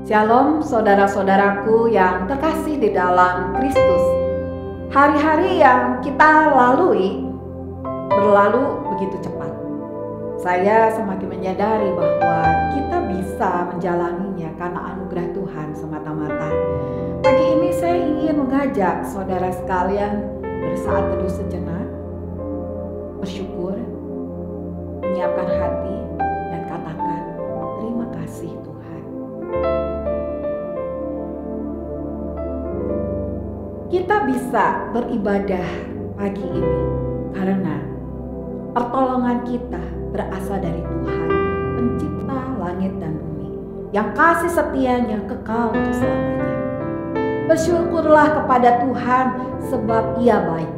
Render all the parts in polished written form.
Shalom saudara-saudaraku yang terkasih di dalam Kristus. Hari-hari yang kita lalui berlalu begitu cepat. Saya semakin menyadari bahwa kita bisa menjalaninya karena anugerah Tuhan semata-mata. Pagi ini saya ingin mengajak saudara sekalian bersaat teduh sejenak, bersyukur, menyiapkan hati, dan katakan terima kasih Tuhan. Kita bisa beribadah pagi ini karena pertolongan kita berasal dari Tuhan, pencipta langit dan bumi, yang kasih setianya kekal untuk selamanya. Bersyukurlah kepada Tuhan sebab Ia baik,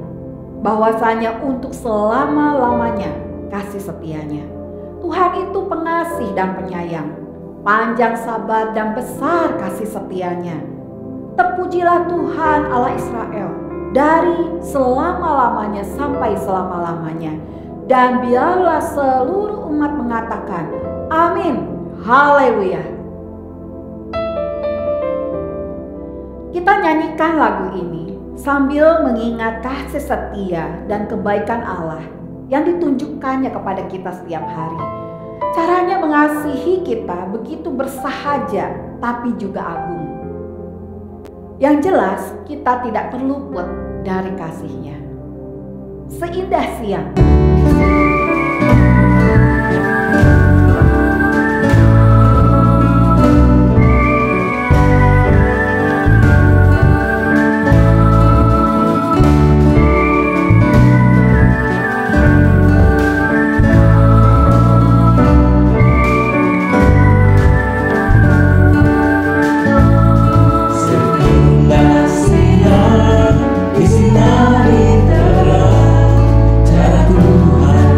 bahwasanya untuk selama-lamanya kasih setianya. Tuhan itu pengasih dan penyayang, panjang sabar dan besar kasih setianya. Terpujilah Tuhan Allah Israel dari selama-lamanya sampai selama-lamanya. Dan biarlah seluruh umat mengatakan amin, haleluya. Kita nyanyikan lagu ini sambil mengingat kasih setia dan kebaikan Allah yang ditunjukkannya kepada kita setiap hari. Caranya mengasihi kita begitu bersahaja tapi juga agung. Yang jelas kita tidak terluput dari kasih-Nya. Seindah siang. Di sinari terang, cara Tuhan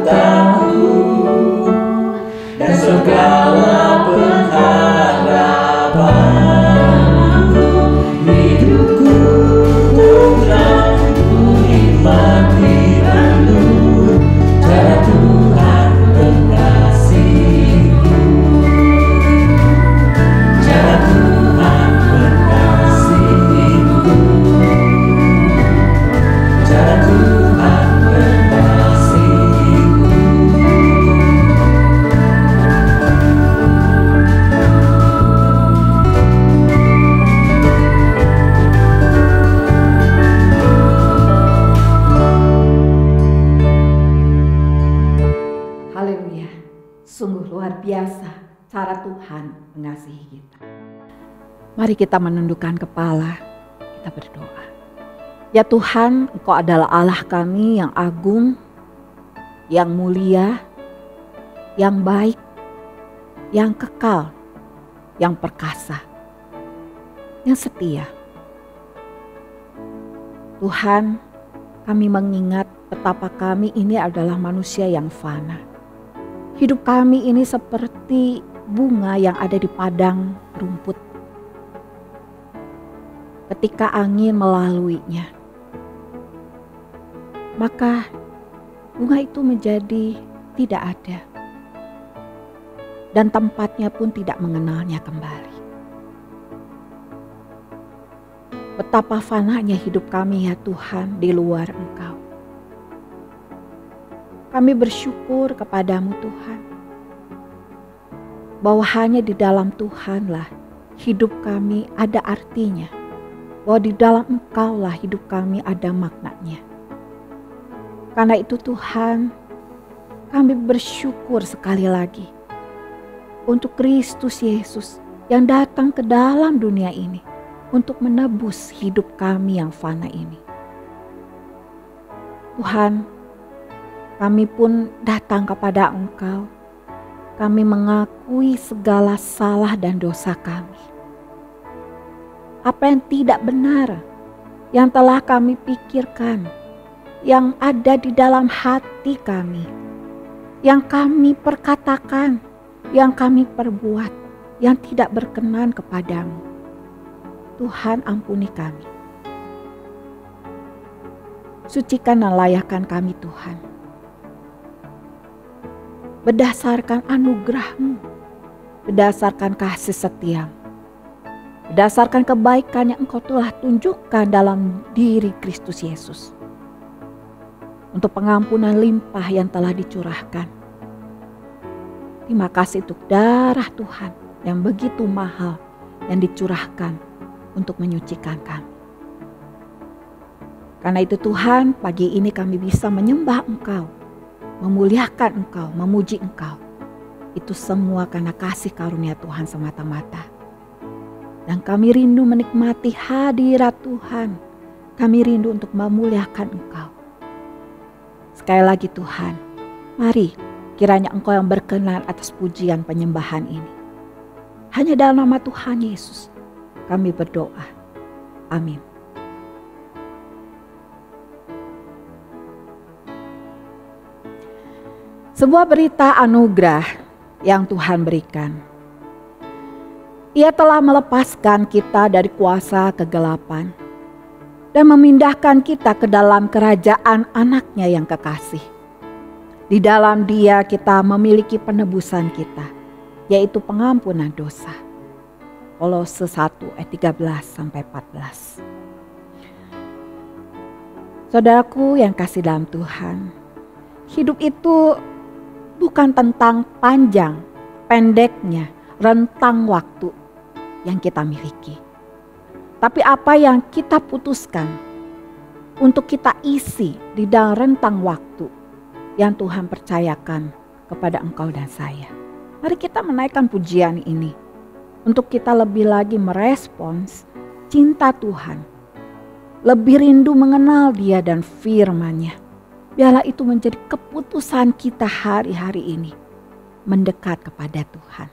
hartaku dan segala pengharapanku. Hidupku telah nikmati penuh cara Tuhan mengasihiku, cara Tuhan mengasihiku, cara Tuhan mengasihiku. Haleluya. Sungguh luar biasa cara Tuhan mengasihi kita. Mari kita menundukkan kepala, kita berdoa. Ya Tuhan, Engkau adalah Allah kami yang agung, yang mulia, yang baik, yang kekal, yang perkasa, yang setia. Tuhan, kami mengingat betapa kami ini adalah manusia yang fana. Hidup kami ini seperti bunga yang ada di padang rumput. Ketika angin melaluinya, maka bunga itu menjadi tidak ada. Dan tempatnya pun tidak mengenalnya kembali. Betapa fananya hidup kami ya Tuhan di luar Engkau. Kami bersyukur kepadamu Tuhan, bahwa hanya di dalam Tuhanlah hidup kami ada artinya, bahwa di dalam Engkaulah hidup kami ada maknanya. Karena itu Tuhan, kami bersyukur sekali lagi untuk Kristus Yesus yang datang ke dalam dunia ini untuk menebus hidup kami yang fana ini. Tuhan, kami pun datang kepada Engkau. Kami mengakui segala salah dan dosa kami. Apa yang tidak benar, yang telah kami pikirkan, yang ada di dalam hati kami, yang kami perkatakan, yang kami perbuat, yang tidak berkenan kepadamu. Tuhan, ampuni kami. Sucikan dan layakkan kami Tuhan. Berdasarkan anugerah-Mu, berdasarkan kasih setia-Mu, berdasarkan kebaikan yang Engkau telah tunjukkan dalam diri Kristus Yesus. Untuk pengampunan limpah yang telah dicurahkan. Terima kasih untuk darah Tuhan yang begitu mahal yang dicurahkan untuk menyucikan kami. Karena itu Tuhan, pagi ini kami bisa menyembah Engkau, memuliakan Engkau, memuji Engkau. Itu semua karena kasih karunia Tuhan semata-mata. Dan kami rindu menikmati hadirat Tuhan. Kami rindu untuk memuliakan Engkau. Sekali lagi Tuhan, mari kiranya Engkau yang berkenan atas pujian penyembahan ini. Hanya dalam nama Tuhan Yesus kami berdoa. Amin. Sebuah berita anugerah yang Tuhan berikan. Ia telah melepaskan kita dari kuasa kegelapan dan memindahkan kita ke dalam kerajaan anaknya yang kekasih. Di dalam Dia kita memiliki penebusan kita, yaitu pengampunan dosa. Kolose 1 ayat 13-14. Saudaraku yang kasih dalam Tuhan, hidup itu bukan tentang panjang, pendeknya, rentang waktu yang kita miliki. Tapi apa yang kita putuskan untuk kita isi di dalam rentang waktu yang Tuhan percayakan kepada engkau dan saya. Mari kita menaikkan pujian ini untuk kita lebih lagi merespons cinta Tuhan. Lebih rindu mengenal Dia dan firman-Nya. Biarlah itu menjadi keputusan kita hari-hari ini. Mendekat kepada Tuhan.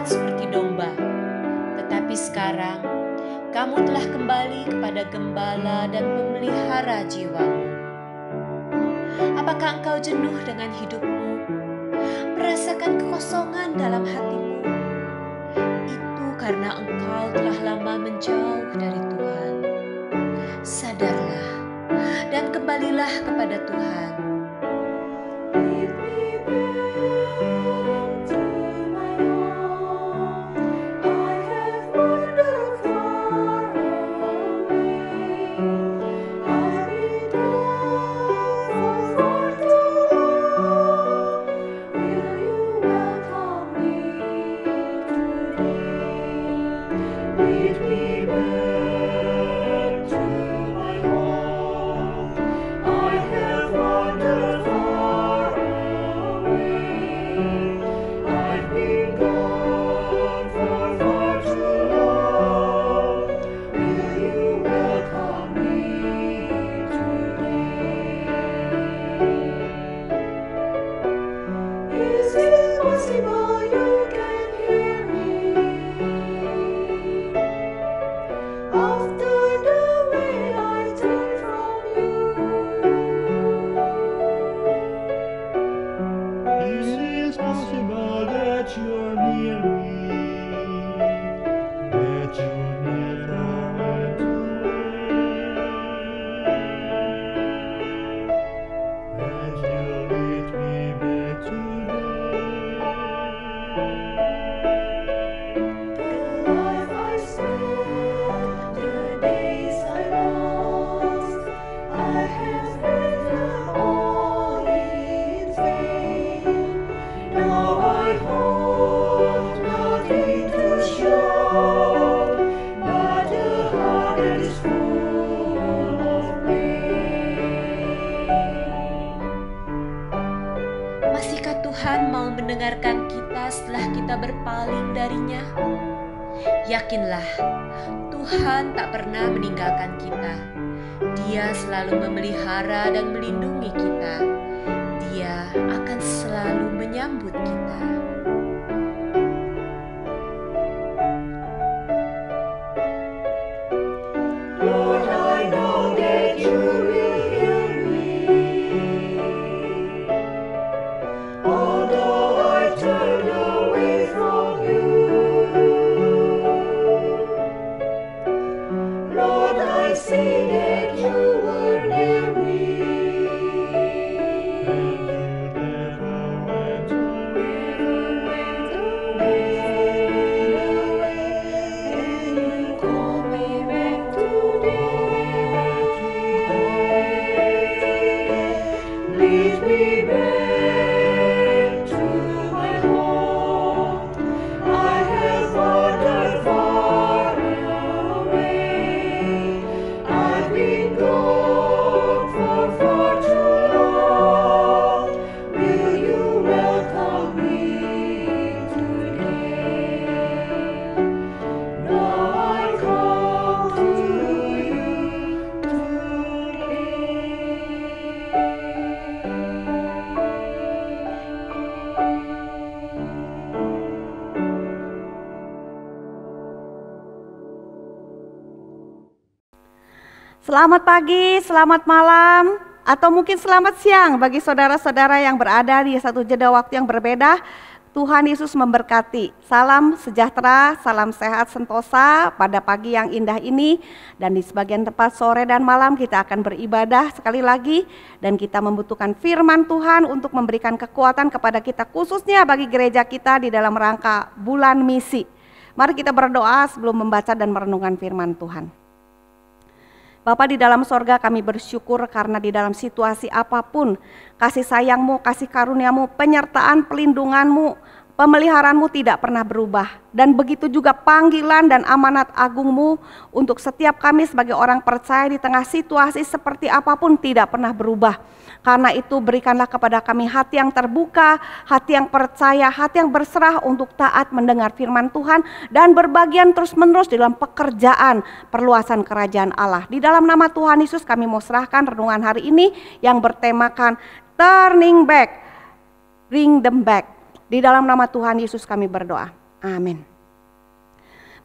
terlihat seperti domba, tetapi sekarang kamu telah kembali kepada gembala dan pemelihara jiwamu. Apakah engkau jenuh dengan hidupmu? Merasakan kekosongan dalam hatimu? Itu karena engkau telah lama menjauh dari Tuhan. Sadarlah dan kembalilah kepada Tuhan. Masihkah Tuhan mau mendengarkan kita setelah kita berpaling darinya? Yakinlah, Tuhan tak pernah meninggalkan kita. Dia selalu memelihara dan melindungi kita. Dia akan selalu menyambut kita. Lord, I know that you will hear me. Although I turn away from you, Lord, I see that you were near me. Selamat pagi, selamat malam, atau mungkin selamat siang bagi saudara-saudara yang berada di satu jeda waktu yang berbeda. Tuhan Yesus memberkati. Salam sejahtera, salam sehat sentosa pada pagi yang indah ini. Dan di sebagian tempat sore dan malam kita akan beribadah sekali lagi. Dan kita membutuhkan firman Tuhan untuk memberikan kekuatan kepada kita, khususnya bagi gereja kita di dalam rangka bulan misi. Mari kita berdoa sebelum membaca dan merenungkan firman Tuhan. Bapa di dalam sorga, kami bersyukur karena di dalam situasi apapun kasih sayang-Mu, kasih karunia-Mu, penyertaan pelindungan-Mu, pemeliharaanmu tidak pernah berubah. Dan begitu juga panggilan dan amanat agung-Mu untuk setiap kami sebagai orang percaya di tengah situasi seperti apapun tidak pernah berubah. Karena itu berikanlah kepada kami hati yang terbuka, hati yang percaya, hati yang berserah untuk taat mendengar firman Tuhan dan berbagian terus-menerus dalam pekerjaan perluasan kerajaan Allah. Di dalam nama Tuhan Yesus kami mau serahkan renungan hari ini yang bertemakan Turning Back, Bring Them Back. Di dalam nama Tuhan Yesus kami berdoa. Amin.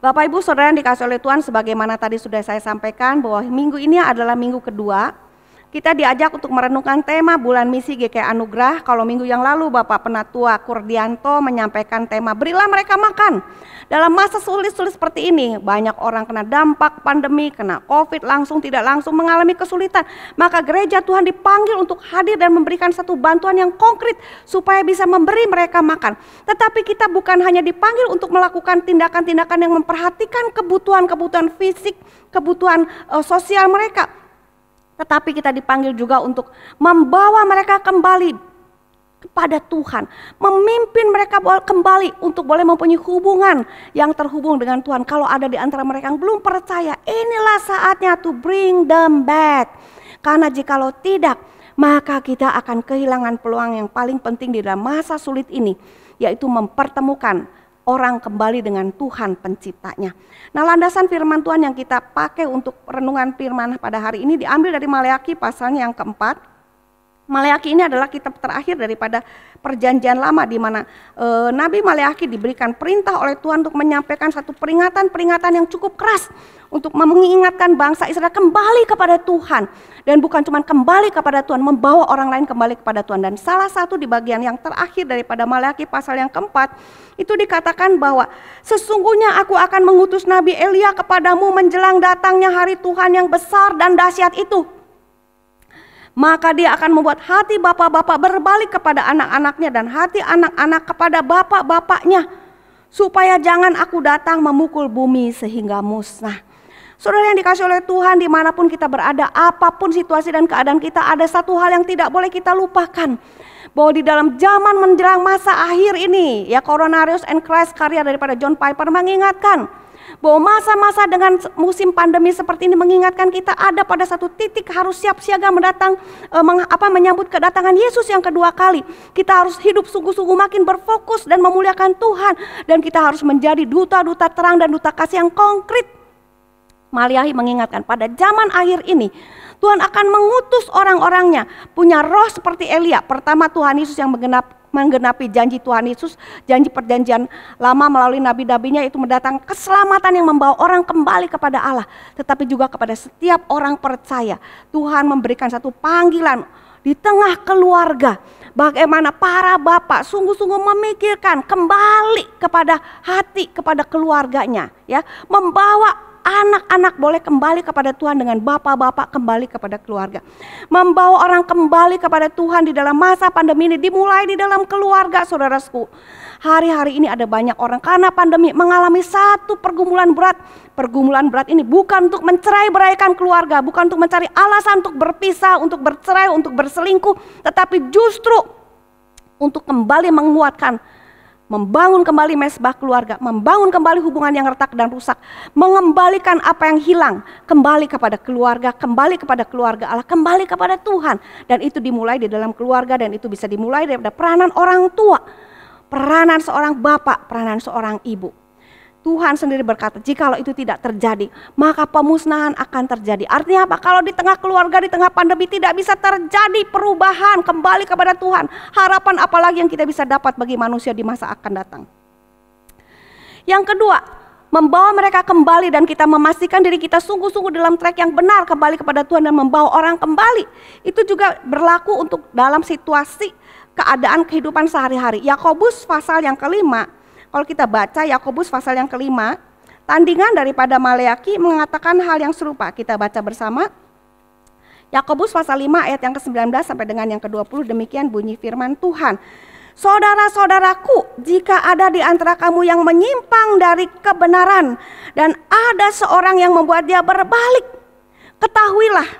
Bapak Ibu Saudara yang dikasihi oleh Tuhan, sebagaimana tadi sudah saya sampaikan bahwa minggu ini adalah minggu kedua. Kita diajak untuk merenungkan tema bulan misi GKI Anugerah. Kalau minggu yang lalu Bapak Penatua Kurdianto menyampaikan tema berilah mereka makan. Dalam masa sulit-sulit seperti ini, banyak orang kena dampak pandemi, kena COVID langsung tidak langsung mengalami kesulitan. Maka gereja Tuhan dipanggil untuk hadir dan memberikan satu bantuan yang konkret supaya bisa memberi mereka makan. Tetapi kita bukan hanya dipanggil untuk melakukan tindakan-tindakan yang memperhatikan kebutuhan-kebutuhan fisik, kebutuhan sosial mereka. Tetapi kita dipanggil juga untuk membawa mereka kembali kepada Tuhan. Memimpin mereka kembali untuk boleh mempunyai hubungan yang terhubung dengan Tuhan. Kalau ada di antara mereka yang belum percaya, inilah saatnya to bring them back. Karena jikalau tidak, maka kita akan kehilangan peluang yang paling penting di dalam masa sulit ini, yaitu mempertemukan orang kembali dengan Tuhan penciptanya. Nah, landasan firman Tuhan yang kita pakai untuk renungan firman pada hari ini diambil dari Maleakhi pasalnya yang keempat. Maleakhi ini adalah kitab terakhir daripada perjanjian lama, di mana Nabi Maleakhi diberikan perintah oleh Tuhan untuk menyampaikan satu peringatan-peringatan yang cukup keras untuk mengingatkan bangsa Israel kembali kepada Tuhan. Dan bukan cuma kembali kepada Tuhan, membawa orang lain kembali kepada Tuhan. Dan salah satu di bagian yang terakhir daripada Maleakhi pasal yang keempat, itu dikatakan bahwa sesungguhnya aku akan mengutus Nabi Elia kepadamu menjelang datangnya hari Tuhan yang besar dan dahsyat itu. Maka dia akan membuat hati bapak-bapak berbalik kepada anak-anaknya dan hati anak-anak kepada bapak-bapaknya, supaya jangan aku datang memukul bumi sehingga musnah. Saudara yang dikasihi oleh Tuhan, dimanapun kita berada, apapun situasi dan keadaan kita, ada satu hal yang tidak boleh kita lupakan. Bahwa di dalam zaman menjelang masa akhir ini, ya, Coronarius and Christ, karya daripada John Piper, mengingatkan bahwa masa-masa dengan musim pandemi seperti ini mengingatkan kita ada pada satu titik harus siap siaga menyambut kedatangan Yesus yang kedua kali. Kita harus hidup sungguh-sungguh makin berfokus dan memuliakan Tuhan, dan kita harus menjadi duta-duta terang dan duta kasih yang konkret. Maleakhi mengingatkan pada zaman akhir ini Tuhan akan mengutus orang-orangnya punya roh seperti Elia. Pertama, Tuhan Yesus yang menggenapi janji Tuhan Yesus, janji perjanjian lama melalui nabi-nabinya, itu mendatangkan keselamatan yang membawa orang kembali kepada Allah. Tetapi juga kepada setiap orang percaya, Tuhan memberikan satu panggilan di tengah keluarga. Bagaimana para bapak sungguh-sungguh memikirkan kembali kepada hati, kepada keluarganya, ya, membawa anak-anak boleh kembali kepada Tuhan dengan bapak-bapak kembali kepada keluarga. Membawa orang kembali kepada Tuhan di dalam masa pandemi ini dimulai di dalam keluarga, saudaraku. Hari-hari ini ada banyak orang karena pandemi mengalami satu pergumulan berat. Pergumulan berat ini bukan untuk mencerai-beraikan keluarga, bukan untuk mencari alasan untuk berpisah, untuk bercerai, untuk berselingkuh, tetapi justru untuk kembali menguatkan, membangun kembali mesbah keluarga, membangun kembali hubungan yang retak dan rusak, mengembalikan apa yang hilang, kembali kepada keluarga, kembali kepada keluarga Allah, kembali kepada Tuhan. Dan itu dimulai di dalam keluarga, dan itu bisa dimulai dari peranan orang tua, peranan seorang bapak, peranan seorang ibu. Tuhan sendiri berkata, jikalau itu tidak terjadi, maka pemusnahan akan terjadi. Artinya apa? Kalau di tengah keluarga, di tengah pandemi tidak bisa terjadi perubahan kembali kepada Tuhan, harapan apalagi yang kita bisa dapat bagi manusia di masa akan datang. Yang kedua, membawa mereka kembali dan kita memastikan diri kita sungguh-sungguh dalam track yang benar kembali kepada Tuhan dan membawa orang kembali. Itu juga berlaku untuk dalam situasi keadaan kehidupan sehari-hari. Yakobus pasal yang kelima, kalau kita baca Yakobus pasal yang kelima, tandingan daripada Maleakhi mengatakan hal yang serupa. Kita baca bersama. Yakobus pasal 5 ayat yang ke-19 sampai dengan yang ke-20, demikian bunyi firman Tuhan. Saudara-saudaraku, jika ada di antara kamu yang menyimpang dari kebenaran dan ada seorang yang membuat dia berbalik, ketahuilah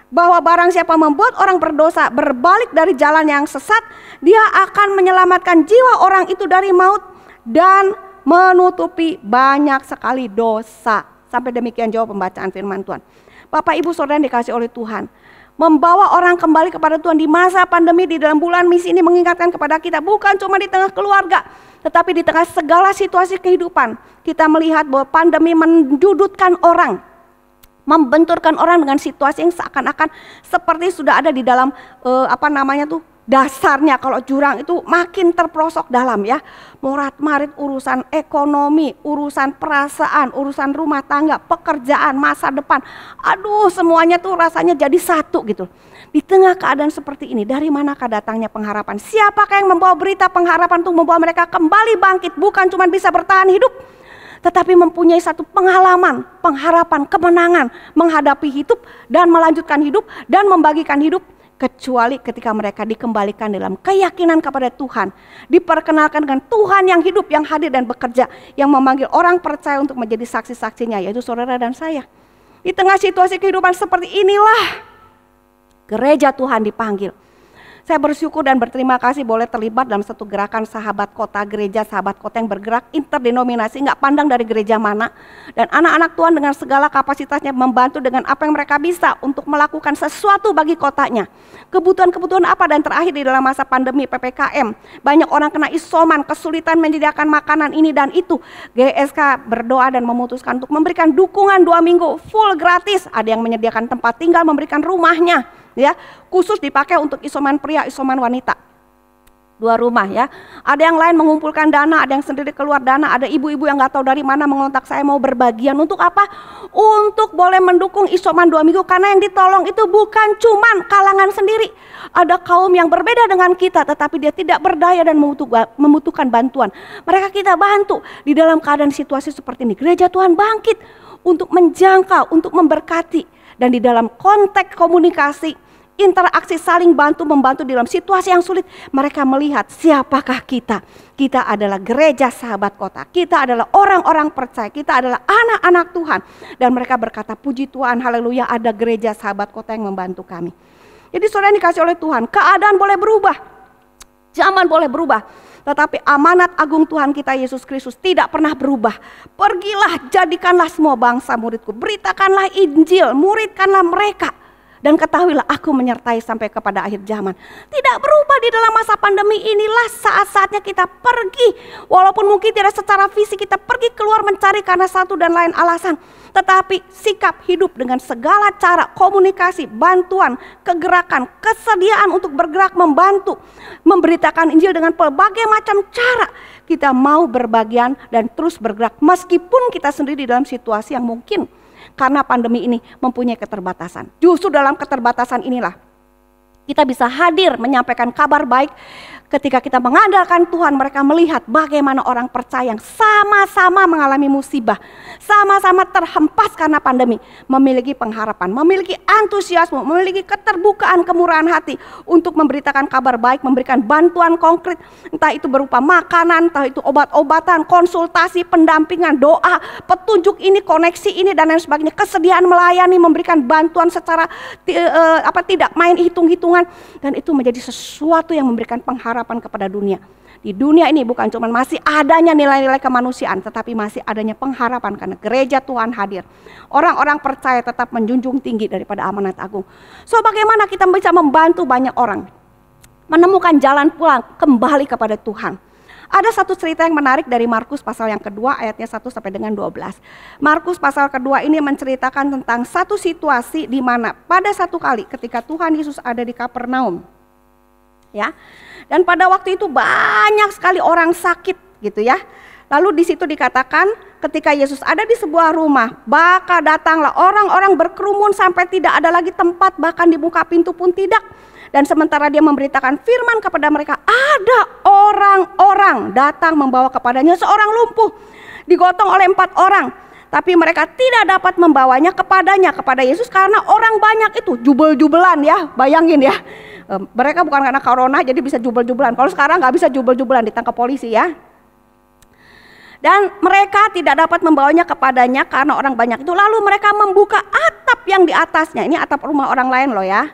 bahwa barang siapa membuat orang berdosa berbalik dari jalan yang sesat, dia akan menyelamatkan jiwa orang itu dari maut dan menutupi banyak sekali dosa. Sampai demikian jawab pembacaan firman Tuhan. Bapak Ibu Saudara yang dikasihi oleh Tuhan, membawa orang kembali kepada Tuhan di masa pandemi, di dalam bulan misi ini mengingatkan kepada kita bukan cuma di tengah keluarga, tetapi di tengah segala situasi kehidupan. Kita melihat bahwa pandemi menjudutkan orang, membenturkan orang dengan situasi yang seakan-akan seperti sudah ada di dalam dasarnya kalau jurang itu makin terperosok dalam ya. Morat-marit urusan ekonomi, urusan perasaan, urusan rumah tangga, pekerjaan, masa depan. Aduh, semuanya tuh rasanya jadi satu gitu. Di tengah keadaan seperti ini, dari manakah datangnya pengharapan? Siapakah yang membawa berita pengharapan untuk membawa mereka kembali bangkit, bukan cuma bisa bertahan hidup, tetapi mempunyai satu pengalaman, pengharapan, kemenangan menghadapi hidup dan melanjutkan hidup dan membagikan hidup, kecuali ketika mereka dikembalikan dalam keyakinan kepada Tuhan, diperkenalkan dengan Tuhan yang hidup, yang hadir dan bekerja, yang memanggil orang percaya untuk menjadi saksi-saksinya, yaitu saudara dan saya. Di tengah situasi kehidupan seperti inilah gereja Tuhan dipanggil. Saya bersyukur dan berterima kasih boleh terlibat dalam satu gerakan sahabat kota, gereja sahabat kota yang bergerak interdenominasi, nggak pandang dari gereja mana. Dan anak-anak Tuhan dengan segala kapasitasnya membantu dengan apa yang mereka bisa untuk melakukan sesuatu bagi kotanya. Kebutuhan-kebutuhan apa, dan terakhir di dalam masa pandemi PPKM, banyak orang kena isoman, kesulitan menyediakan makanan ini dan itu. GSK berdoa dan memutuskan untuk memberikan dukungan 2 minggu full gratis. Ada yang menyediakan tempat tinggal, memberikan rumahnya, ya, khusus dipakai untuk isoman pria, isoman wanita. 2 rumah ya. Ada yang lain mengumpulkan dana, ada yang sendiri keluar dana, ada ibu-ibu yang nggak tahu dari mana mengontak saya mau berbagian. Untuk apa? Untuk boleh mendukung isoman 2 minggu, karena yang ditolong itu bukan cuman kalangan sendiri. Ada kaum yang berbeda dengan kita, tetapi dia tidak berdaya dan membutuhkan bantuan. Mereka kita bantu di dalam keadaan situasi seperti ini. Gereja Tuhan bangkit untuk menjangkau, untuk memberkati, dan di dalam konteks komunikasi, interaksi saling bantu-membantu di dalam situasi yang sulit, mereka melihat siapakah kita. Kita adalah gereja sahabat kota, kita adalah orang-orang percaya, kita adalah anak-anak Tuhan. Dan mereka berkata, puji Tuhan, haleluya, ada gereja sahabat kota yang membantu kami. Jadi saudara yang dikasih oleh Tuhan, keadaan boleh berubah, zaman boleh berubah, tetapi amanat agung Tuhan kita Yesus Kristus tidak pernah berubah. Pergilah, jadikanlah semua bangsa muridku, beritakanlah Injil, muridkanlah mereka. Dan ketahuilah aku menyertai sampai kepada akhir zaman. Tidak berubah di dalam masa pandemi inilah saat-saatnya kita pergi. Walaupun mungkin tidak secara fisik kita pergi keluar mencari karena satu dan lain alasan. Tetapi sikap hidup dengan segala cara, komunikasi, bantuan, kegerakan, kesediaan untuk bergerak membantu, memberitakan Injil dengan berbagai macam cara. Kita mau berbagian dan terus bergerak meskipun kita sendiri dalam situasi yang mungkin karena pandemi ini mempunyai keterbatasan. Justru dalam keterbatasan inilah kita bisa hadir menyampaikan kabar baik. Ketika kita mengandalkan Tuhan, mereka melihat bagaimana orang percaya yang sama-sama mengalami musibah, sama-sama terhempas karena pandemi, memiliki pengharapan, memiliki antusiasme, memiliki keterbukaan, kemurahan hati untuk memberitakan kabar baik, memberikan bantuan konkret, entah itu berupa makanan, entah itu obat-obatan, konsultasi, pendampingan, doa, petunjuk ini, koneksi ini, dan lain sebagainya, kesediaan melayani, memberikan bantuan secara tidak main hitung-hitungan, dan itu menjadi sesuatu yang memberikan pengharapan kepada dunia. Di dunia ini bukan cuma masih adanya nilai-nilai kemanusiaan, tetapi masih adanya pengharapan karena gereja Tuhan hadir. Orang-orang percaya tetap menjunjung tinggi daripada amanat agung. So bagaimana kita bisa membantu banyak orang menemukan jalan pulang kembali kepada Tuhan? Ada satu cerita yang menarik dari Markus pasal yang kedua ayatnya 1 sampai dengan 12. Markus pasal kedua ini menceritakan tentang satu situasi di mana pada satu kali ketika Tuhan Yesus ada di Kapernaum, ya. Dan pada waktu itu banyak sekali orang sakit gitu ya. Lalu di situ dikatakan ketika Yesus ada di sebuah rumah, maka datanglah orang-orang berkerumun sampai tidak ada lagi tempat, bahkan dibuka pintu pun tidak. Dan sementara dia memberitakan firman kepada mereka, ada orang-orang datang membawa kepadanya seorang lumpuh, digotong oleh 4 orang. Tapi mereka tidak dapat membawanya kepada Yesus karena orang banyak itu, jubel-jubelan ya, bayangin ya. Mereka bukan karena corona jadi bisa jubel-jubelan. Kalau sekarang nggak bisa jubel-jubelan, ditangkap polisi ya. Dan mereka tidak dapat membawanya kepadanya karena orang banyak itu. Lalu mereka membuka atap yang di atasnya. Ini atap rumah orang lain loh ya.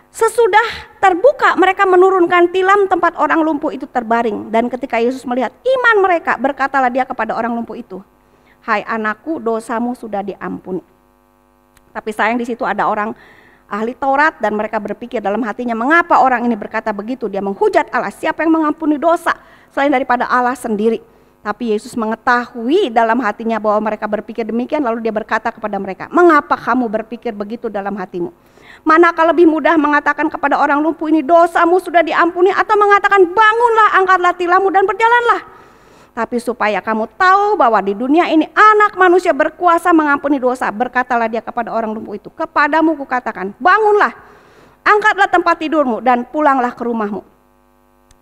Sesudah terbuka mereka menurunkan tilam tempat orang lumpuh itu terbaring. Dan ketika Yesus melihat iman mereka, berkatalah dia kepada orang lumpuh itu, "Hai anakku, dosamu sudah diampuni." Tapi sayang di situ ada orang ahli Taurat dan mereka berpikir dalam hatinya, mengapa orang ini berkata begitu? Dia menghujat Allah, siapa yang mengampuni dosa selain daripada Allah sendiri? Tapi Yesus mengetahui dalam hatinya bahwa mereka berpikir demikian, lalu dia berkata kepada mereka, "Mengapa kamu berpikir begitu dalam hatimu? Manakah lebih mudah mengatakan kepada orang lumpuh ini, dosamu sudah diampuni, atau mengatakan, bangunlah, angkatlah tilammu dan berjalanlah? Tapi supaya kamu tahu bahwa di dunia ini Anak Manusia berkuasa mengampuni dosa, berkatalah dia kepada orang lumpuh itu, kepadamu kukatakan, bangunlah, angkatlah tempat tidurmu dan pulanglah ke rumahmu."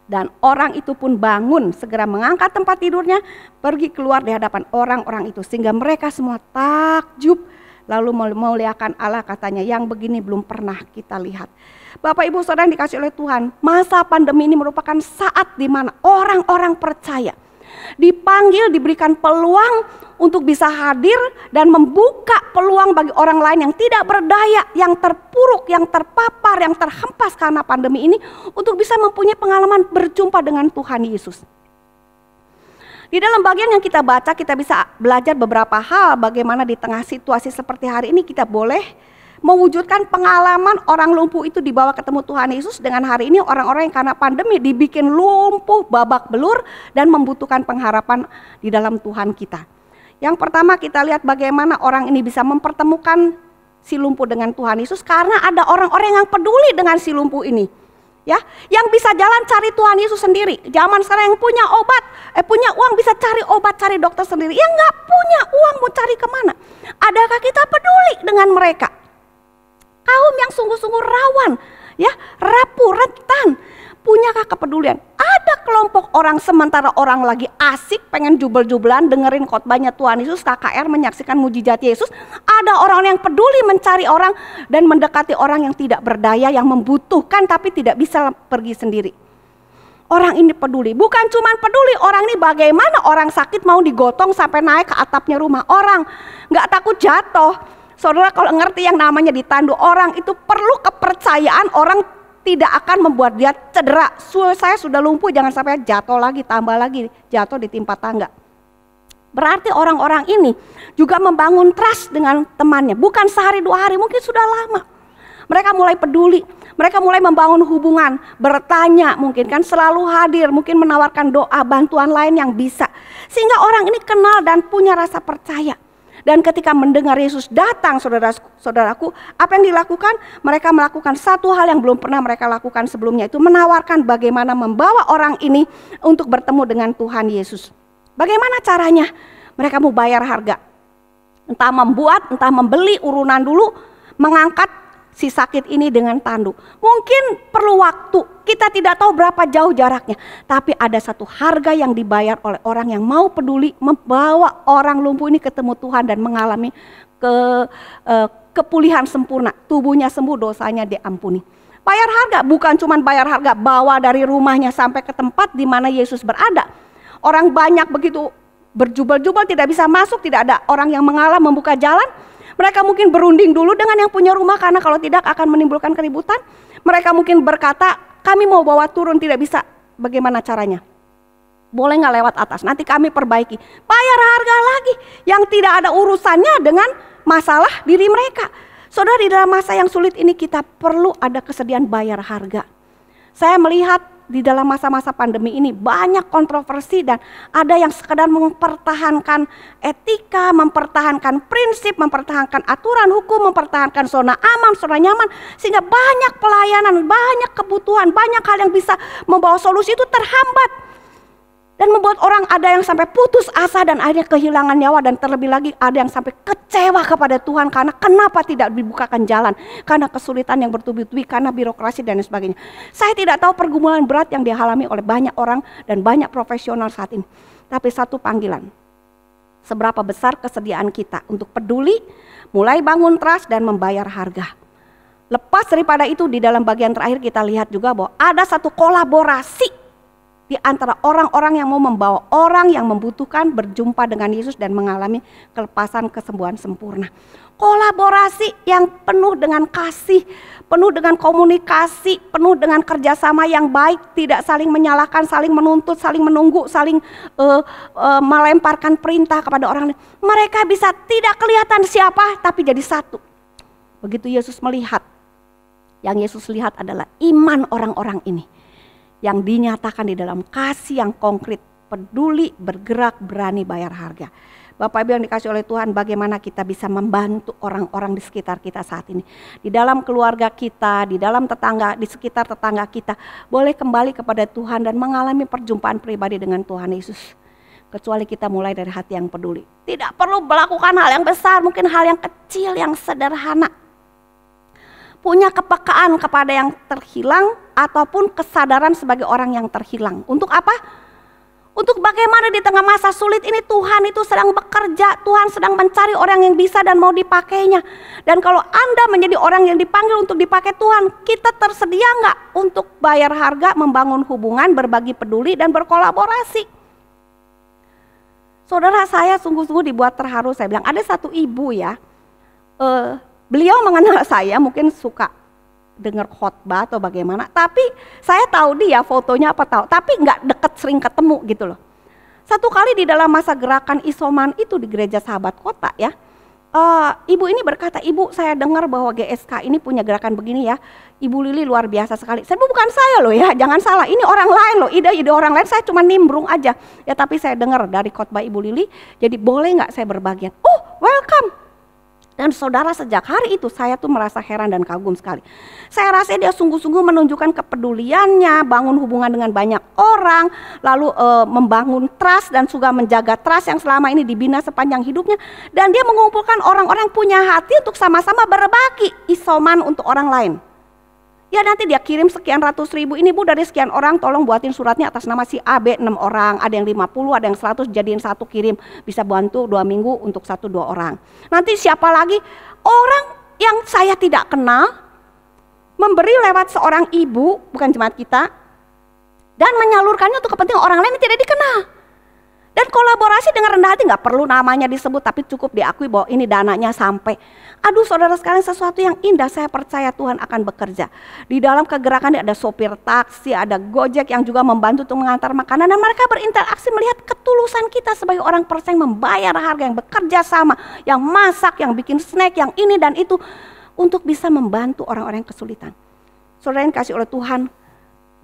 Dan orang itu pun bangun, segera mengangkat tempat tidurnya, pergi keluar di hadapan orang-orang itu, sehingga mereka semua takjub, lalu memuliakan Allah, katanya, "Yang begini belum pernah kita lihat." Bapak Ibu Saudara yang dikasihi oleh Tuhan, masa pandemi ini merupakan saat di mana orang-orang percaya dipanggil, diberikan peluang untuk bisa hadir dan membuka peluang bagi orang lain yang tidak berdaya, yang terpuruk, yang terpapar, yang terhempas karena pandemi ini, untuk bisa mempunyai pengalaman berjumpa dengan Tuhan Yesus. Di dalam bagian yang kita baca, kita bisa belajar beberapa hal bagaimana di tengah situasi seperti hari ini kita boleh mewujudkan pengalaman orang lumpuh itu dibawa ketemu Tuhan Yesus, dengan hari ini orang-orang yang karena pandemi dibikin lumpuh, babak belur, dan membutuhkan pengharapan di dalam Tuhan kita. Yang pertama, kita lihat bagaimana orang ini bisa mempertemukan si lumpuh dengan Tuhan Yesus, karena ada orang-orang yang peduli dengan si lumpuh ini. Ya, yang bisa jalan cari Tuhan Yesus sendiri. Zaman sekarang yang punya obat, punya uang bisa cari obat, cari dokter sendiri. Yang nggak punya uang mau cari kemana? Adakah kita peduli dengan mereka? Kaum yang sungguh-sungguh rawan, ya, rapuh, rentan. Punyakah kepedulian? Ada kelompok orang, sementara orang lagi asik pengen jubel-jubelan dengerin khotbahnya Tuhan Yesus, KKR, menyaksikan mujizat Yesus. Ada orang yang peduli mencari orang dan mendekati orang yang tidak berdaya, yang membutuhkan tapi tidak bisa pergi sendiri. Orang ini peduli, bukan cuma peduli, orang ini bagaimana orang sakit mau digotong sampai naik ke atapnya rumah orang, nggak takut jatuh. Saudara, kalau ngerti yang namanya ditandu orang, itu perlu kepercayaan orang tidak akan membuat dia cedera. Saya sudah lumpuh, jangan sampai jatuh lagi, tambah lagi jatuh ditimpa tangga. Berarti orang-orang ini juga membangun trust dengan temannya, bukan sehari dua hari, mungkin sudah lama. Mereka mulai peduli, mereka mulai membangun hubungan, bertanya, mungkin kan selalu hadir, mungkin menawarkan doa, bantuan lain yang bisa. Sehingga orang ini kenal dan punya rasa percaya. Dan ketika mendengar Yesus datang, saudaraku, apa yang dilakukan? Mereka melakukan satu hal yang belum pernah mereka lakukan sebelumnya, itu menawarkan bagaimana membawa orang ini untuk bertemu dengan Tuhan Yesus. Bagaimana caranya? Mereka mau bayar harga. Entah membuat, entah membeli urunan dulu, mengangkat si sakit ini dengan tandu. Mungkin perlu waktu, kita tidak tahu berapa jauh jaraknya. Tapi ada satu harga yang dibayar oleh orang yang mau peduli membawa orang lumpuh ini ketemu Tuhan dan mengalami kepulihan sempurna. Tubuhnya sembuh, dosanya diampuni. Bayar harga, bukan cuma bayar harga, bawa dari rumahnya sampai ke tempat di mana Yesus berada. Orang banyak begitu berjubel-jubel, tidak bisa masuk, tidak ada orang yang mengalah membuka jalan. Mereka mungkin berunding dulu dengan yang punya rumah, karena kalau tidak akan menimbulkan keributan. Mereka mungkin berkata, kami mau bawa turun, tidak bisa. Bagaimana caranya? Boleh nggak lewat atas? Nanti kami perbaiki. Bayar harga lagi yang tidak ada urusannya dengan masalah diri mereka. Saudara, di dalam masa yang sulit ini kita perlu ada kesediaan bayar harga. Saya melihat di dalam masa-masa pandemi ini banyak kontroversi, dan ada yang sekedar mempertahankan etika, mempertahankan prinsip, mempertahankan aturan hukum, mempertahankan zona aman, zona nyaman, sehingga banyak pelayanan, banyak kebutuhan, banyak hal yang bisa membawa solusi itu terhambat. Dan membuat orang ada yang sampai putus asa dan akhirnya kehilangan nyawa, dan terlebih lagi ada yang sampai kecewa kepada Tuhan karena kenapa tidak dibukakan jalan, karena kesulitan yang bertubi-tubi, karena birokrasi dan sebagainya. Saya tidak tahu pergumulan berat yang dialami oleh banyak orang dan banyak profesional saat ini. Tapi satu panggilan, seberapa besar kesediaan kita untuk peduli, mulai bangun trust dan membayar harga. Lepas daripada itu, di dalam bagian terakhir kita lihat juga bahwa ada satu kolaborasi di antara orang-orang yang mau membawa orang yang membutuhkan berjumpa dengan Yesus dan mengalami kelepasan, kesembuhan sempurna. Kolaborasi yang penuh dengan kasih, penuh dengan komunikasi, penuh dengan kerjasama yang baik, tidak saling menyalahkan, saling menuntut, saling menunggu, saling melemparkan perintah kepada orang lain. Mereka bisa tidak kelihatan siapa, tapi jadi satu. Begitu Yesus melihat, yang Yesus lihat adalah iman orang-orang ini, yang dinyatakan di dalam kasih yang konkret, peduli, bergerak, berani bayar harga. Bapak Ibu yang dikasih oleh Tuhan, bagaimana kita bisa membantu orang-orang di sekitar kita saat ini. Di dalam keluarga kita, di dalam tetangga, di sekitar tetangga kita. Boleh kembali kepada Tuhan dan mengalami perjumpaan pribadi dengan Tuhan Yesus. Kecuali kita mulai dari hati yang peduli. Tidak perlu melakukan hal yang besar, mungkin hal yang kecil, yang sederhana. Punya kepekaan kepada yang terhilang ataupun kesadaran sebagai orang yang terhilang. Untuk apa? Untuk bagaimana di tengah masa sulit ini Tuhan itu sedang bekerja, Tuhan sedang mencari orang yang bisa dan mau dipakainya. Dan kalau Anda menjadi orang yang dipanggil untuk dipakai Tuhan, kita tersedia nggak untuk bayar harga, membangun hubungan, berbagi peduli dan berkolaborasi? Saudara, saya sungguh-sungguh dibuat terharu. Saya bilang ada satu ibu ya, beliau mengenal saya, mungkin suka dengar khotbah atau bagaimana, tapi saya tahu dia fotonya apa tahu, tapi nggak deket, sering ketemu gitu loh. Satu kali di dalam masa gerakan isoman itu di gereja Sahabat Kota ya, ibu ini berkata, ibu saya dengar bahwa GSK ini punya gerakan begini ya, Ibu Lili luar biasa sekali. Saya bukan saya loh ya, jangan salah, ini orang lain loh, ide-ide orang lain, saya cuma nimbrung aja ya, tapi saya dengar dari khotbah Ibu Lili, jadi boleh nggak saya berbagian? Oh welcome. Dan saudara, sejak hari itu saya tuh merasa heran dan kagum sekali. Saya rasa dia sungguh-sungguh menunjukkan kepeduliannya, bangun hubungan dengan banyak orang, lalu membangun trust dan juga menjaga trust yang selama ini dibina sepanjang hidupnya. Dan dia mengumpulkan orang-orang punya hati untuk sama-sama berbagi isoman untuk orang lain. Ya nanti dia kirim sekian ratus ribu, ini Bu dari sekian orang tolong buatin suratnya atas nama si A, B, 6 orang, ada yang 50, ada yang 100, jadiin satu kirim, bisa bantu 2 minggu untuk 1-2 orang. Nanti siapa lagi? Orang yang saya tidak kenal, memberi lewat seorang ibu, bukan jemaat kita, dan menyalurkannya untuk kepentingan orang lain yang tidak dikenal. Dan kolaborasi dengan rendah hati, nggak perlu namanya disebut, tapi cukup diakui bahwa ini dananya sampai. Aduh saudara sekalian, sesuatu yang indah, saya percaya Tuhan akan bekerja. Di dalam kegerakan ada sopir taksi, ada Gojek yang juga membantu untuk mengantar makanan. Dan mereka berinteraksi melihat ketulusan kita sebagai orang percaya membayar harga, yang bekerja sama, yang masak, yang bikin snack, yang ini dan itu. Untuk bisa membantu orang-orang yang kesulitan. Saudara yang kasih oleh Tuhan,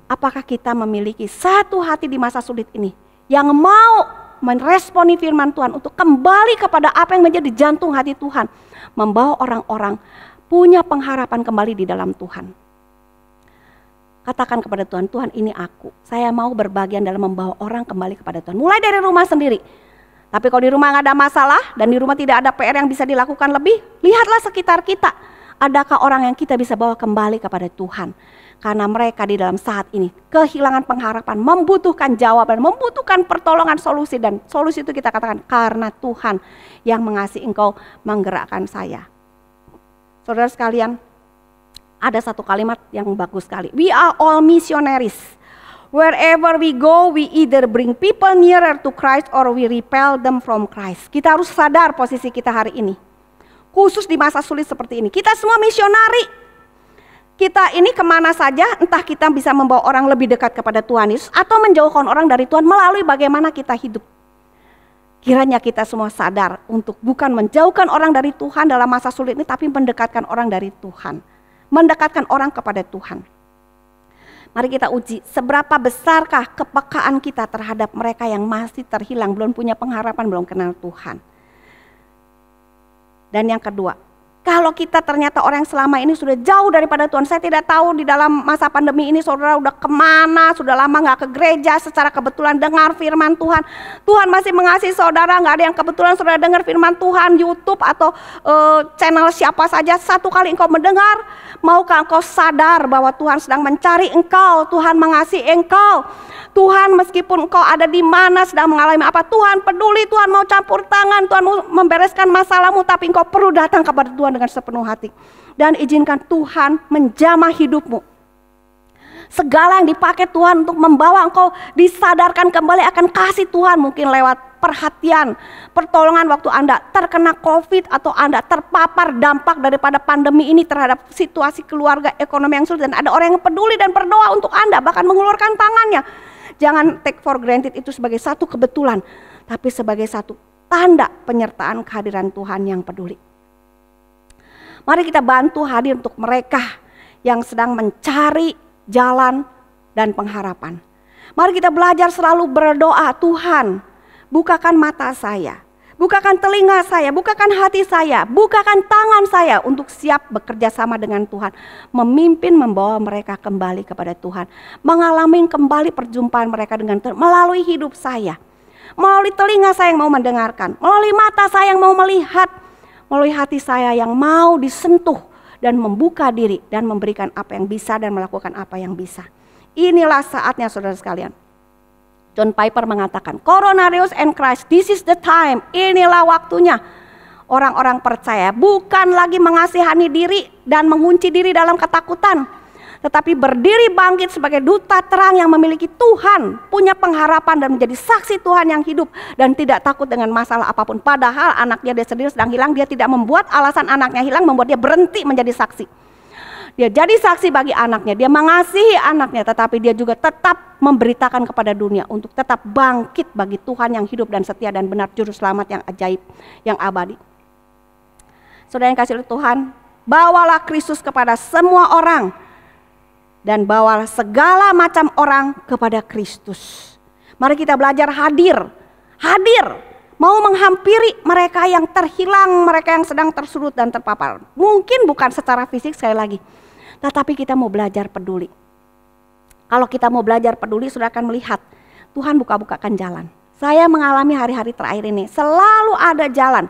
apakah kita memiliki satu hati di masa sulit ini yang mau meresponi firman Tuhan untuk kembali kepada apa yang menjadi jantung hati Tuhan, membawa orang-orang punya pengharapan kembali di dalam Tuhan. Katakan kepada Tuhan, Tuhan ini aku, saya mau berbagian dalam membawa orang kembali kepada Tuhan, mulai dari rumah sendiri. Tapi kalau di rumah nggak ada masalah dan di rumah tidak ada PR yang bisa dilakukan lebih, lihatlah sekitar kita, adakah orang yang kita bisa bawa kembali kepada Tuhan. Karena mereka di dalam saat ini kehilangan pengharapan, membutuhkan jawaban, membutuhkan pertolongan, solusi. Dan solusi itu kita katakan karena Tuhan yang mengasihi engkau menggerakkan saya. Saudara sekalian, ada satu kalimat yang bagus sekali. We are all missionaries. Wherever we go, we either bring people nearer to Christ or we repel them from Christ. Kita harus sadar posisi kita hari ini. Khusus di masa sulit seperti ini. Kita semua misionari. Kita ini kemana saja, entah kita bisa membawa orang lebih dekat kepada Tuhan Yesus atau menjauhkan orang dari Tuhan melalui bagaimana kita hidup. Kiranya kita semua sadar untuk bukan menjauhkan orang dari Tuhan dalam masa sulit ini, tapi mendekatkan orang dari Tuhan. Mendekatkan orang kepada Tuhan. Mari kita uji seberapa besarkah kepekaan kita terhadap mereka yang masih terhilang, belum punya pengharapan, belum kenal Tuhan. Dan yang kedua, kalau kita ternyata orang yang selama ini sudah jauh daripada Tuhan, saya tidak tahu di dalam masa pandemi ini saudara udah kemana, sudah lama gak ke gereja, secara kebetulan dengar firman Tuhan. Tuhan masih mengasihi saudara, gak ada yang kebetulan saudara dengar firman Tuhan, YouTube atau channel siapa saja. Satu kali engkau mendengar, maukah engkau sadar bahwa Tuhan sedang mencari engkau, Tuhan mengasihi engkau. Tuhan meskipun engkau ada di mana, sedang mengalami apa, Tuhan peduli, Tuhan mau campur tangan, Tuhan mau membereskan masalahmu, tapi engkau perlu datang kepada Tuhan dengan sepenuh hati. Dan izinkan Tuhan menjamah hidupmu. Segala yang dipakai Tuhan untuk membawa engkau disadarkan kembali akan kasih Tuhan, mungkin lewat perhatian, pertolongan waktu Anda terkena COVID atau Anda terpapar dampak daripada pandemi ini terhadap situasi keluarga, ekonomi yang sulit, dan ada orang yang peduli dan berdoa untuk Anda, bahkan mengulurkan tangannya. Jangan take for granted itu sebagai satu kebetulan, tapi sebagai satu tanda penyertaan kehadiran Tuhan yang peduli. Mari kita bantu hadir untuk mereka yang sedang mencari jalan dan pengharapan. Mari kita belajar selalu berdoa, Tuhan bukakan mata saya, bukakan telinga saya, bukakan hati saya, bukakan tangan saya untuk siap bekerja sama dengan Tuhan. Memimpin, membawa mereka kembali kepada Tuhan. Mengalami kembali perjumpaan mereka dengan Tuhan melalui hidup saya. Melalui telinga saya yang mau mendengarkan, melalui mata saya yang mau melihat, melalui hati saya yang mau disentuh dan membuka diri dan memberikan apa yang bisa dan melakukan apa yang bisa. Inilah saatnya saudara sekalian. John Piper mengatakan, Coronarius and Christ, this is the time. Inilah waktunya. Orang-orang percaya bukan lagi mengasihani diri dan mengunci diri dalam ketakutan, tetapi berdiri bangkit sebagai duta terang yang memiliki Tuhan, punya pengharapan dan menjadi saksi Tuhan yang hidup dan tidak takut dengan masalah apapun. Padahal anaknya dia sendiri sedang hilang, dia tidak membuat alasan anaknya hilang membuat dia berhenti menjadi saksi. Dia jadi saksi bagi anaknya, dia mengasihi anaknya, tetapi dia juga tetap memberitakan kepada dunia untuk tetap bangkit bagi Tuhan yang hidup dan setia dan benar, juru selamat yang ajaib, yang abadi. Saudara yang kasih oleh Tuhan, bawalah Kristus kepada semua orang dan bawalah segala macam orang kepada Kristus. Mari kita belajar hadir, mau menghampiri mereka yang terhilang, mereka yang sedang tersudut dan terpapar. Mungkin bukan secara fisik sekali lagi, tetapi kita mau belajar peduli. Kalau kita mau belajar peduli, saudara akan melihat Tuhan buka-bukakan jalan. Saya mengalami hari-hari terakhir ini, selalu ada jalan.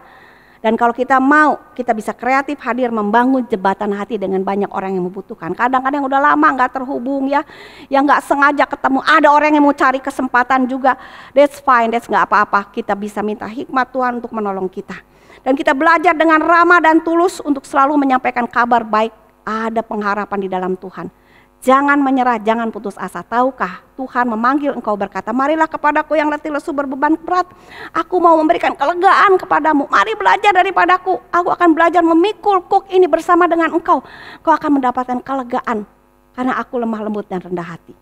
Dan kalau kita mau, kita bisa kreatif hadir membangun jembatan hati dengan banyak orang yang membutuhkan. Kadang-kadang udah lama gak terhubung ya, yang gak sengaja ketemu, ada orang yang mau cari kesempatan juga. That's fine, that's gak apa-apa. Kita bisa minta hikmat Tuhan untuk menolong kita. Dan kita belajar dengan ramah dan tulus untuk selalu menyampaikan kabar baik. Ada pengharapan di dalam Tuhan. Jangan menyerah, jangan putus asa. Tahukah Tuhan memanggil engkau berkata, marilah kepadaku yang letih lesu berbeban berat. Aku mau memberikan kelegaan kepadamu. Mari belajar daripadaku. Aku akan belajar memikul kuk ini bersama dengan engkau. Kau akan mendapatkan kelegaan. Karena aku lemah lembut dan rendah hati.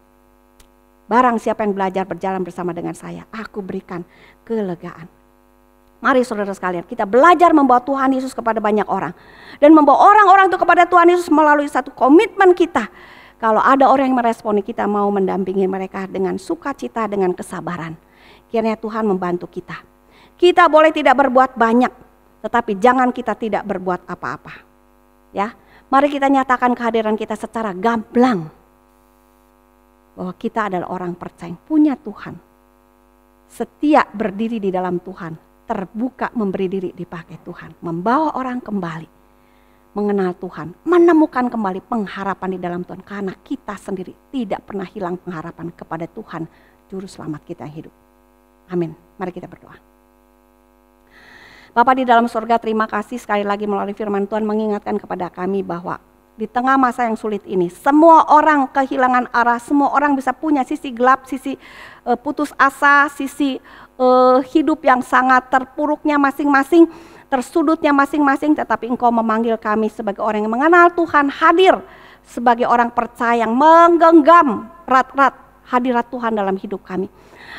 Barang siapa yang belajar berjalan bersama dengan saya, aku berikan kelegaan. Mari saudara sekalian, kita belajar membawa Tuhan Yesus kepada banyak orang. Dan membawa orang-orang itu kepada Tuhan Yesus melalui satu komitmen kita. Kalau ada orang yang meresponi, kita mau mendampingi mereka dengan sukacita, dengan kesabaran. Kiranya Tuhan membantu kita. Kita boleh tidak berbuat banyak, tetapi jangan kita tidak berbuat apa-apa. Ya, mari kita nyatakan kehadiran kita secara gamblang. Bahwa kita adalah orang percaya, punya Tuhan. Setia berdiri di dalam Tuhan. Terbuka memberi diri dipakai Tuhan, membawa orang kembali mengenal Tuhan, menemukan kembali pengharapan di dalam Tuhan, karena kita sendiri tidak pernah hilang pengharapan kepada Tuhan juru selamat kita yang hidup. Amin. Mari kita berdoa. Bapa di dalam surga, terima kasih sekali lagi melalui firman Tuhan mengingatkan kepada kami bahwa di tengah masa yang sulit ini, semua orang kehilangan arah, semua orang bisa punya sisi gelap, sisi putus asa, sisi hidup yang sangat terpuruknya masing-masing, tersudutnya masing-masing, tetapi Engkau memanggil kami sebagai orang yang mengenal Tuhan, hadir sebagai orang percaya yang menggenggam erat-erat hadirat Tuhan dalam hidup kami.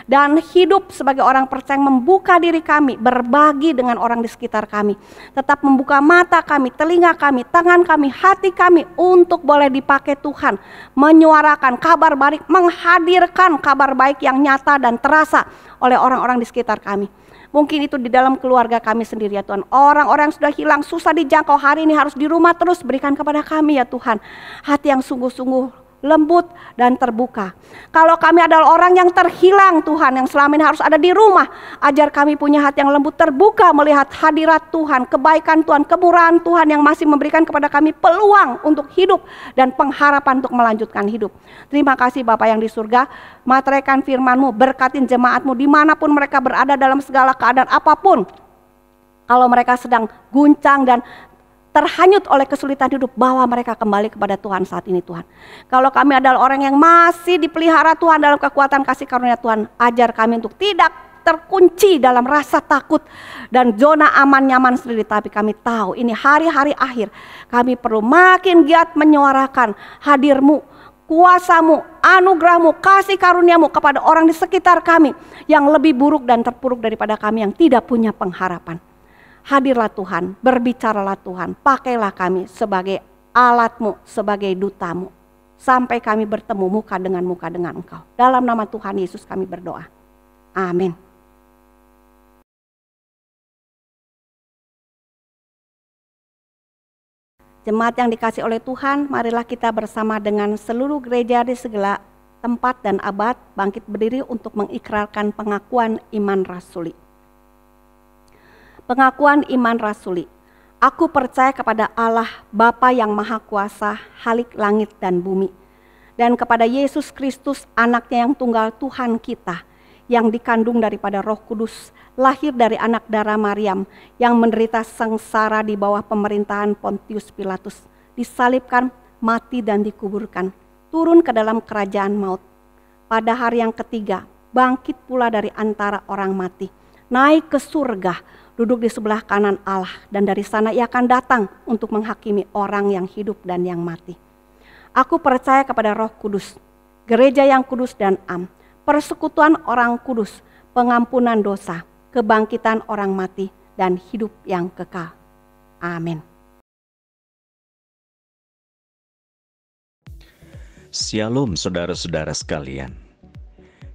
Dan hidup sebagai orang percaya yang membuka diri kami, berbagi dengan orang di sekitar kami. Tetap membuka mata kami, telinga kami, tangan kami, hati kami untuk boleh dipakai Tuhan. Menyuarakan kabar baik, menghadirkan kabar baik yang nyata dan terasa oleh orang-orang di sekitar kami. Mungkin itu di dalam keluarga kami sendiri ya Tuhan. Orang-orang yang sudah hilang, susah dijangkau, hari ini harus di rumah terus, berikan kepada kami ya Tuhan. Hati yang sungguh-sungguh lembut dan terbuka. Kalau kami adalah orang yang terhilang Tuhan, yang selama ini harus ada di rumah, ajar kami punya hati yang lembut, terbuka melihat hadirat Tuhan, kebaikan Tuhan, kemurahan Tuhan yang masih memberikan kepada kami peluang untuk hidup dan pengharapan untuk melanjutkan hidup. Terima kasih Bapa yang di surga, materaikan firman-Mu, berkatin jemaat-Mu dimanapun mereka berada dalam segala keadaan apapun. Kalau mereka sedang guncang dan terhanyut oleh kesulitan hidup, bawa mereka kembali kepada Tuhan saat ini Tuhan. Kalau kami adalah orang yang masih dipelihara Tuhan dalam kekuatan kasih karunia Tuhan, ajar kami untuk tidak terkunci dalam rasa takut dan zona aman nyaman sendiri. Tapi kami tahu ini hari-hari akhir, kami perlu makin giat menyuarakan hadir-Mu, kuasa-Mu, anugerah-Mu, kasih karunia-Mu kepada orang di sekitar kami yang lebih buruk dan terpuruk daripada kami yang tidak punya pengharapan. Hadirlah Tuhan, berbicaralah Tuhan, pakailah kami sebagai alat-Mu, sebagai duta-Mu. sampai kami bertemu muka dengan Engkau. Dalam nama Tuhan Yesus kami berdoa. Amin. Jemaat yang dikasih oleh Tuhan, marilah kita bersama dengan seluruh gereja di segala tempat dan abad bangkit berdiri untuk mengikrarkan pengakuan iman rasuli. Pengakuan iman rasuli. Aku percaya kepada Allah Bapa yang Maha Kuasa, Khalik langit dan bumi, dan kepada Yesus Kristus, anaknya yang tunggal Tuhan kita, yang dikandung daripada Roh Kudus, lahir dari anak darah Maryam, yang menderita sengsara di bawah pemerintahan Pontius Pilatus, disalibkan, mati dan dikuburkan, turun ke dalam kerajaan maut. Pada hari yang ketiga, bangkit pula dari antara orang mati, naik ke surga, duduk di sebelah kanan Allah, dan dari sana ia akan datang untuk menghakimi orang yang hidup dan yang mati. Aku percaya kepada Roh Kudus, gereja yang kudus dan am, persekutuan orang kudus, pengampunan dosa, kebangkitan orang mati, dan hidup yang kekal. Amin. Shalom saudara-saudara sekalian.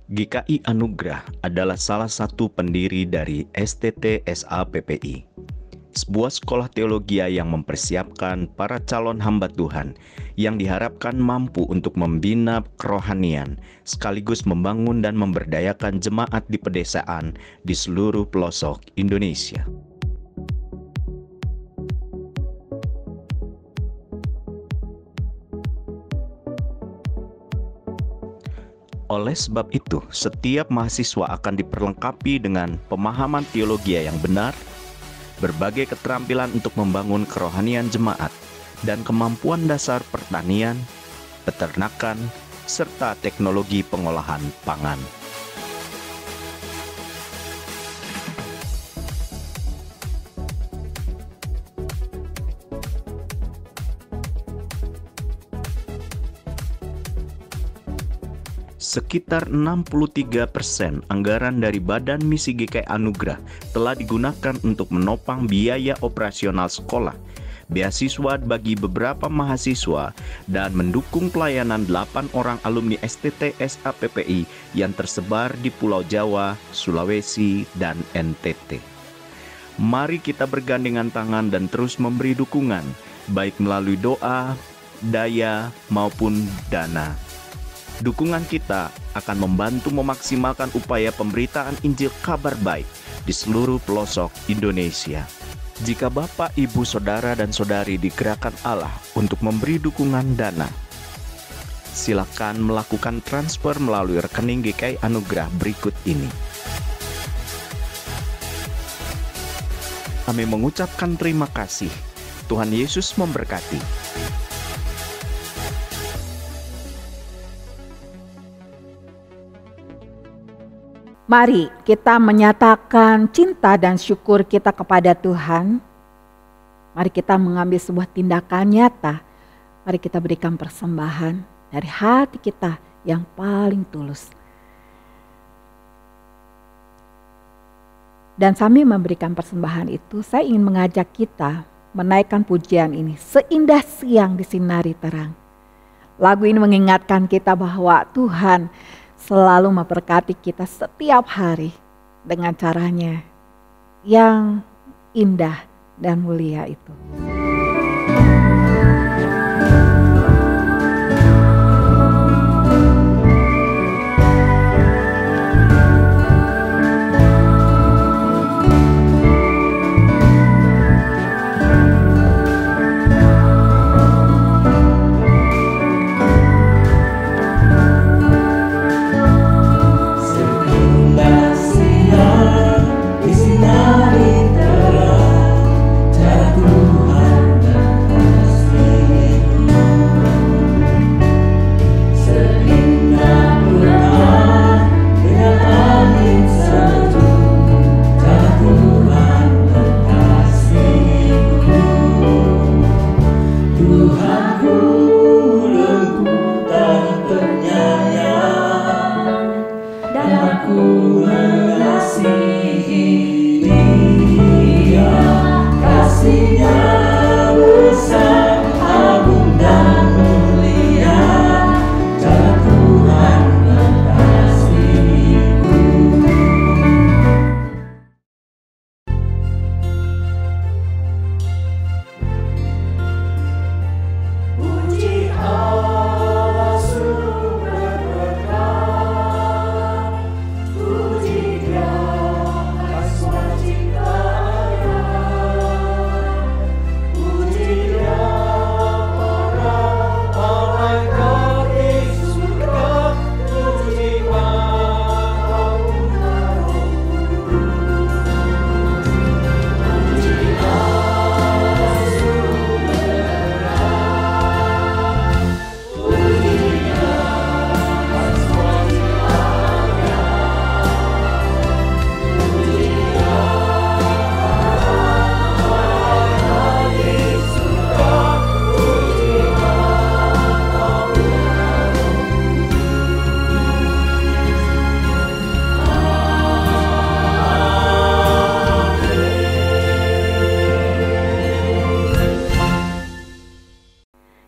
GKI Anugerah adalah salah satu pendiri dari STT SAPPI, sebuah sekolah teologi yang mempersiapkan para calon hamba Tuhan yang diharapkan mampu untuk membina kerohanian sekaligus membangun dan memberdayakan jemaat di pedesaan di seluruh pelosok Indonesia. Oleh sebab itu, setiap mahasiswa akan diperlengkapi dengan pemahaman teologi yang benar, berbagai keterampilan untuk membangun kerohanian jemaat, dan kemampuan dasar pertanian, peternakan, serta teknologi pengolahan pangan. Sekitar 63% anggaran dari Badan Misi GKI Anugerah telah digunakan untuk menopang biaya operasional sekolah, beasiswa bagi beberapa mahasiswa, dan mendukung pelayanan 8 orang alumni STT SAPPI yang tersebar di Pulau Jawa, Sulawesi, dan NTT. Mari kita bergandengan tangan dan terus memberi dukungan, baik melalui doa, daya, maupun dana. Dukungan kita akan membantu memaksimalkan upaya pemberitaan Injil kabar baik di seluruh pelosok Indonesia. Jika Bapak, Ibu, Saudara, dan Saudari digerakkan Allah untuk memberi dukungan dana, silakan melakukan transfer melalui rekening GKI Anugerah berikut ini. Kami mengucapkan terima kasih. Tuhan Yesus memberkati. Mari kita menyatakan cinta dan syukur kita kepada Tuhan. Mari kita mengambil sebuah tindakan nyata. Mari kita berikan persembahan dari hati kita yang paling tulus. Dan sambil memberikan persembahan itu, saya ingin mengajak kita menaikkan pujian ini. Seindah siang disinari terang. Lagu ini mengingatkan kita bahwa Tuhan selalu memberkati kita setiap hari dengan caranya yang indah dan mulia itu. Disinari terang, cara Tuhan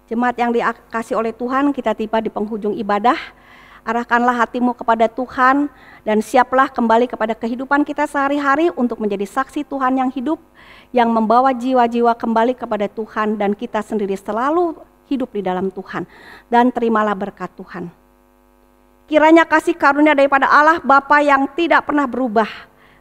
Jemaat yang dikasih oleh Tuhan, kita tiba di penghujung ibadah. Arahkanlah hatimu kepada Tuhan dan siaplah kembali kepada kehidupan kita sehari-hari untuk menjadi saksi Tuhan yang hidup, yang membawa jiwa-jiwa kembali kepada Tuhan, dan kita sendiri selalu hidup di dalam Tuhan. Dan terimalah berkat Tuhan. Kiranya kasih karunia daripada Allah Bapa yang tidak pernah berubah,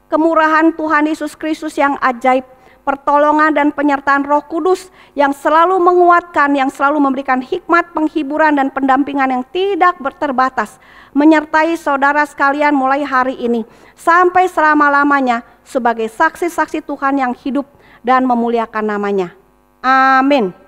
kemurahan Tuhan Yesus Kristus yang ajaib, pertolongan dan penyertaan Roh Kudus yang selalu menguatkan, yang selalu memberikan hikmat, penghiburan dan pendampingan yang tidak terbatas, menyertai saudara sekalian mulai hari ini sampai selama-lamanya sebagai saksi-saksi Tuhan yang hidup dan memuliakan namanya. Amin.